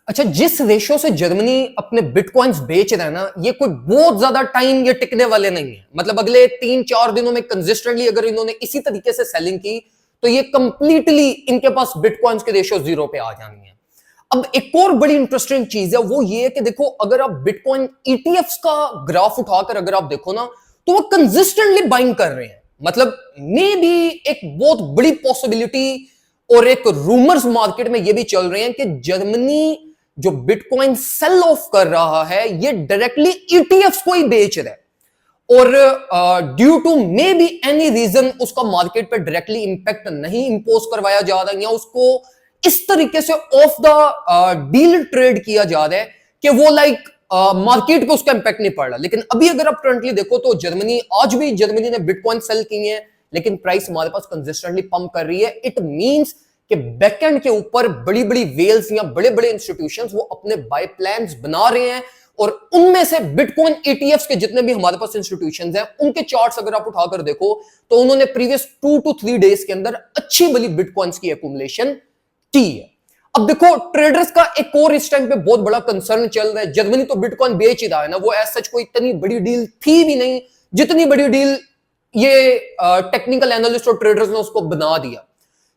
अच्छा, जिस रेशो से जर्मनी अपने बिटकॉइंस बेच रहा है ना, ये कोई बहुत ज्यादा टाइम ये टिकने वाले नहीं है। मतलब अगले 3-4 दिनों में कंसिस्टेंटली अगर इन्होंने इसी तरीके से सेलिंग की तो ये कंप्लीटली इनके पास बिटकॉइंस के रेशो जीरो पे आ जानी है। अब एक और बड़ी इंटरेस्टिंग चीज है, वो ये है कि देखो, अगर आप बिटकॉइन ईटीएफ्स का ग्राफ उठाकर अगर आप देखो ना, तो वो कंसिस्टेंटली बाइंग कर रहे हैं। मतलब मे बी एक बहुत बड़ी पॉसिबिलिटी और एक रूमर्स मार्केट में ये भी चल रहे हैं कि जर्मनी जो बिटकॉइन सेल ऑफ कर रहा है ये डायरेक्टली ईटीएफ्स को ही बेच रहा है, और due to may be any reason उसका मार्केट पे डायरेक्टली इंपैक्ट नहीं इंपोज करवाया जा रहा है, या उसको इस तरीके से ऑफ द डील ट्रेड किया जा रहा है कि वो मार्केट पे उसका इंपैक्ट नहीं पड़ रहा। लेकिन अभी अगर आप करंटली देखो तो आज भी जर्मनी ने बिटकॉइन सेल की है, लेकिन प्राइस हमारे पास कंसिस्टेंटली पंप कर रही है। इट मींस कि बैकएंड के ऊपर बड़ी बड़ी वेल्स या बड़े बड़े इंस्टीट्यूशंस वो अपने बाय प्लान्स बना रहे हैं, और उनमें से बिटकॉइन ईटीएफ्स के जितने भी हमारे पास इंस्टीट्यूशंस हैं उनके चार्ट्स अगर आप उठाकर देखो तो उन्होंने प्रीवियस 2 to 3 डेज के अंदर अच्छी बड़ी बिटकॉइंस की एक्यूमुलेशन की है। अब देखो, ट्रेडर्स का एक और इस टाइम पे बहुत बड़ा कंसर्न चल रहा है। जर्मनी तो बिटकॉइन बेच ही रहा है ना, वो एज सच कोई इतनी बड़ी डील थी भी नहीं जितनी बड़ी डील ये टेक्निकल एनालिस्ट और ट्रेडर्स ने उसको बना दिया।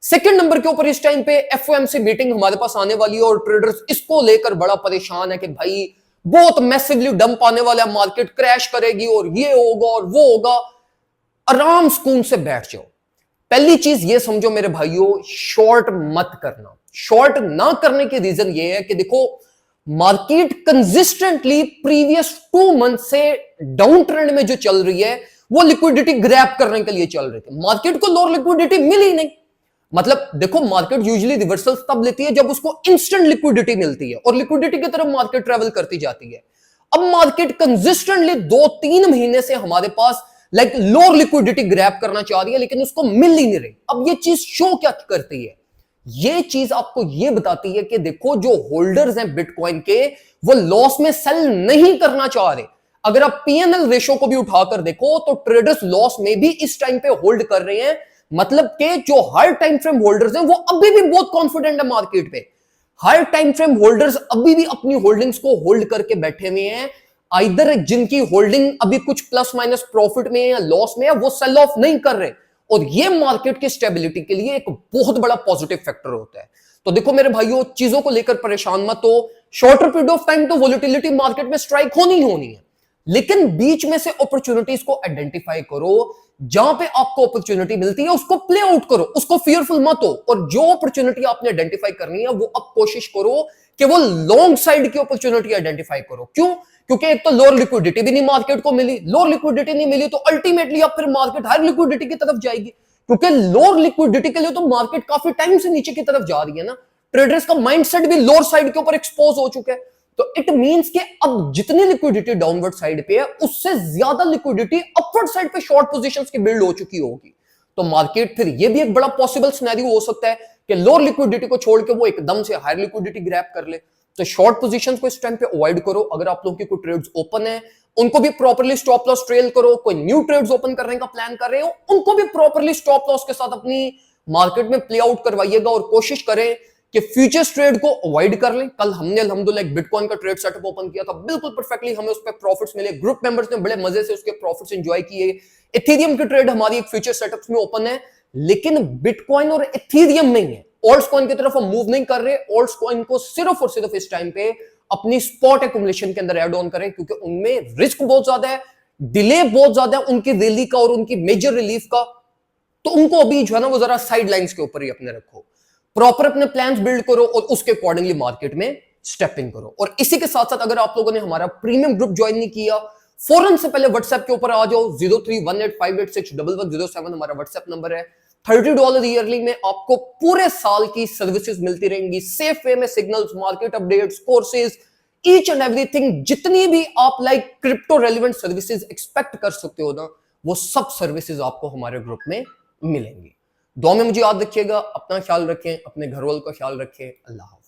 सेकंड नंबर के ऊपर इस टाइम पे एफओएमसी मीटिंग हमारे पास आने वाली है, और ट्रेडर्स इसको लेकर बड़ा परेशान है कि भाई बहुत मैसिवली डंप आने वाला है, मार्केट क्रैश करेगी और ये होगा और वो होगा। आराम सुकून से बैठ जाओ। पहली चीज ये समझो मेरे भाइयों, शॉर्ट मत करना। शॉर्ट ना करने की रीजन ये है कि देखो, मार्केट कंसिस्टेंटली प्रीवियस 2 मंथ से डाउन ट्रेंड में जो चल रही है वो लिक्विडिटी ग्रैब करने के लिए चल रही थी। मार्केट को लोअर लिक्विडिटी मिली नहीं। मतलब देखो, मार्केट यूजुअली रिवर्सल्स तब लेती है जब उसको इंस्टेंट लिक्विडिटी मिलती है, और लिक्विडिटी की तरफ मार्केट ट्रेवल करती जाती है। अब मार्केट कंसिस्टेंटली 2-3 महीने से हमारे पास लोअर लिक्विडिटी ग्रैब करना चाह रही है, लेकिन उसको मिल ही नहीं रही। अब ये चीज शो क्या करती है? ये चीज आपको ये बताती है कि देखो, जो होल्डर्स हैं बिटकॉइन के, वो लॉस में सेल नहीं करना चाह रहे। अगर आप पीएनएल रेशो को भी उठाकर देखो तो ट्रेडर्स लॉस में भी इस टाइम पे होल्ड कर रहे हैं। मतलब के जो हर टाइम फ्रेम होल्डर्स हैं वो अभी भी बहुत कॉन्फिडेंट है मार्केट पे। हर टाइम फ्रेम होल्डर्स अभी भी अपनी होल्डिंग्स को होल्ड करके बैठे हुए हैं। आइदर जिनकी होल्डिंग अभी कुछ प्लस माइनस प्रॉफिट में है या लॉस में है, वो सेल ऑफ नहीं कर रहे, और ये मार्केट की स्टेबिलिटी के लिए एक बहुत बड़ा पॉजिटिव फैक्टर होता है। तो देखो मेरे भाइयों, चीजों को लेकर परेशान मत हो। शॉर्टर पीरियड ऑफ टाइम तो वोलेटिलिटी मार्केट में स्ट्राइक होनी ही होनी है, लेकिन बीच में से अपॉर्चुनिटीज को आइडेंटिफाई करो। जहां पे आपको अपॉर्चुनिटी मिलती है उसको प्ले आउट करो, उसको फियरफुल मत हो। और जो अपॉर्चुनिटी आपने आइडेंटिफाई करनी है वो अब कोशिश करो कि वो लॉन्ग साइड की अपॉर्चुनिटी आइडेंटिफाई करो। क्यों? क्योंकि एक तो लोअर लिक्विडिटी भी नहीं मार्केट को मिली, लोअर लिक्विडिटी नहीं मिली तो अल्टीमेटली अब फिर मार्केट हायर लिक्विडिटी की तरफ जाएगी, क्योंकि लोअर लिक्विडिटी के लिए तो मार्केट काफी टाइम से नीचे की तरफ जा रही है ना। ट्रेडर्स का माइंडसेट भी लोअर साइड के ऊपर एक्सपोज हो चुका है। तो इट मींस कि अब जितनी लिक्विडिटी डाउनवर्ड साइड पे है उससे ज्यादा लिक्विडिटी अपवर्ड साइड पे शॉर्ट पोजीशंस की बिल्ड हो चुकी होगी। तो मार्केट फिर ये भी एक बड़ा पॉसिबल सिनेरियो हो सकता है कि लोअर लिक्विडिटी को छोड़ के वो एकदम से हायर लिक्विडिटी ग्रैब कर ले। तो शॉर्ट पोजीशंस को इस टाइम पे अवॉइड करो। अगर आप लोगों की कोई ट्रेड्स ओपन है उनको भी प्रॉपर्ली स्टॉप लॉस ट्रेल करो। कोई न्यू ट्रेड्स ओपन करने का प्लान कर रहे हो उनको भी प्रॉपर्ली स्टॉप लॉस के साथ अपनी मार्केट में प्ले आउट करवाइएगा, और कोशिश करें कि फ्यूचर्स ट्रेड को अवॉइड कर लें। कल हमने अल्हम्दुलिल्लाह एक बिटकॉइन का ट्रेड सेटअप ओपन किया था, बिल्कुल परफेक्टली हमें उस पर प्रॉफिट्स मिले। ग्रुप मेंबर्स ने बड़े मजे से उसके प्रॉफिट्स एंजॉय किए। इथेरियम की ट्रेड हमारी एक फ्यूचर सेटअप्स में ओपन है, लेकिन बिटकॉइन और इथेरियम नहीं है। ऑल्ट्स कॉइन की तरफ हम मूव नहीं कर रहे। ऑल्ट्स कॉइन को सिर्फ और सिर्फ इस टाइम पे अपनी स्पॉट एक्यूमुलेशन के अंदर ऐड ऑन करें, क्योंकि उनमें रिस्क बहुत ज्यादा है, डिले बहुत ज्यादा है उनकी रैली का और उनकी मेजर रिलीफ का। तो उनको अभी जो है ना वो जरा साइड लाइंस के ऊपर ही अपने रखो। प्रॉपर अपने प्लान्स बिल्ड करो और उसके अकॉर्डिंगली मार्केट में स्टेप इन करो। और इसी के साथ साथ अगर आप लोगों ने हमारा प्रीमियम ग्रुप ज्वाइन नहीं किया, फौरन से पहले व्हाट्सएप के ऊपर आ जाओ। 031858611107 हमारा व्हाट्सएप नंबर है। $30 ईयरली में आपको पूरे साल की सर्विसेज मिलती रहेंगी, सेफ वे में signals, market updates, courses, each and everything. जितनी भी आप क्रिप्टो रेलिवेंट सर्विसेज एक्सपेक्ट कर सकते हो ना, वो सब सर्विसेज आपको हमारे ग्रुप में मिलेंगी। दुआ में मुझे याद रखिएगा, अपना ख्याल रखें, अपने घर वालों का ख्याल रखें। अल्लाह हाफ़िज़।